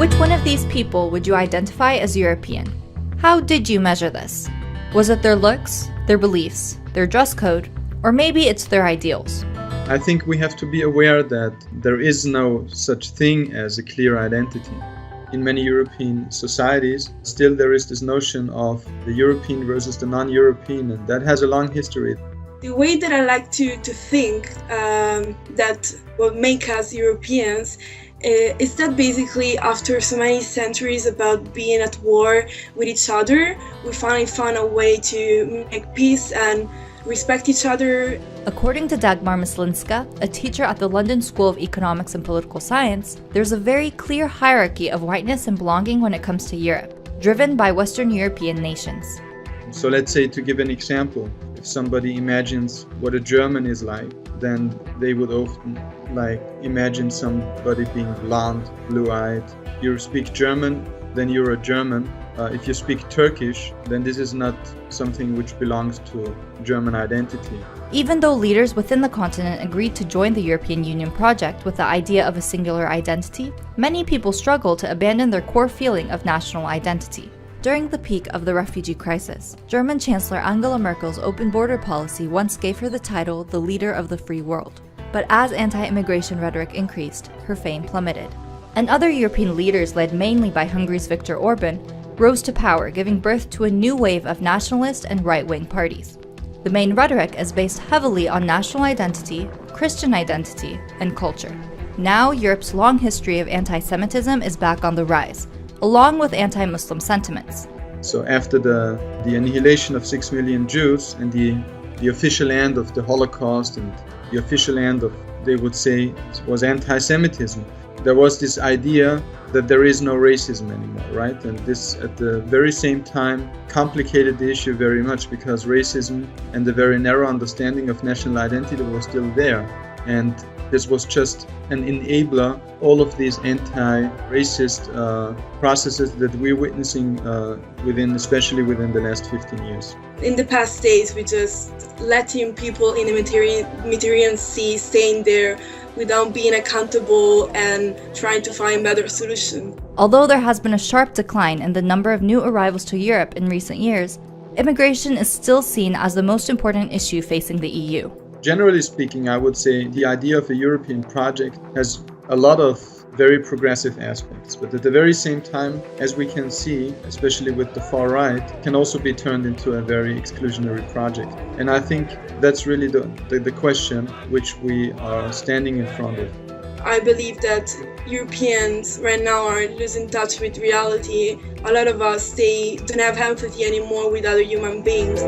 Which one of these people would you identify as European? How did you measure this? Was it their looks, their beliefs, their dress code, or maybe it's their ideals? I think we have to be aware that there is no such thing as a clear identity. In many European societies, still there is this notion of the European versus the non-European, and that has a long history. The way that I like to think that what make us Europeans is that basically after so many centuries about being at war with each other, we finally found a way to make peace and respect each other. According to Dagmar Myslinska, a teacher at the London School of Economics and Political Science, there's a very clear hierarchy of whiteness and belonging when it comes to Europe, driven by Western European nations. So let's say, to give an example, if somebody imagines what a German is like, then they would often imagine somebody being blonde, blue-eyed. You speak German, then you're a German. If you speak Turkish, then this is not something which belongs to German identity. Even though leaders within the continent agreed to join the European Union project with the idea of a singular identity, many people struggle to abandon their core feeling of national identity. During the peak of the refugee crisis, German Chancellor Angela Merkel's open border policy once gave her the title the leader of the free world. But as anti-immigration rhetoric increased, her fame plummeted. And other European leaders, led mainly by Hungary's Viktor Orban, rose to power, giving birth to a new wave of nationalist and right-wing parties. The main rhetoric is based heavily on national identity, Christian identity, and culture. Now, Europe's long history of anti-Semitism is back on the rise, along with anti-Muslim sentiments. So after the annihilation of 6 million Jews and the official end of the Holocaust and the official end of, they would say, was anti-Semitism, there was this idea that there is no racism anymore, right? And this, at the very same time, complicated the issue very much because racism and the very narrow understanding of national identity was still there. And this was just an enabler, all of these anti-racist processes that we're witnessing especially within the last 15 years. In the past days, we just letting people in the Mediterranean Sea staying there without being accountable and trying to find better solutions. Although there has been a sharp decline in the number of new arrivals to Europe in recent years, immigration is still seen as the most important issue facing the EU. Generally speaking, I would say the idea of a European project has a lot of very progressive aspects, but at the very same time, as we can see, especially with the far right, can also be turned into a very exclusionary project. And I think that's really the question which we are standing in front of. I believe that Europeans right now are losing touch with reality. A lot of us, they don't have empathy anymore with other human beings.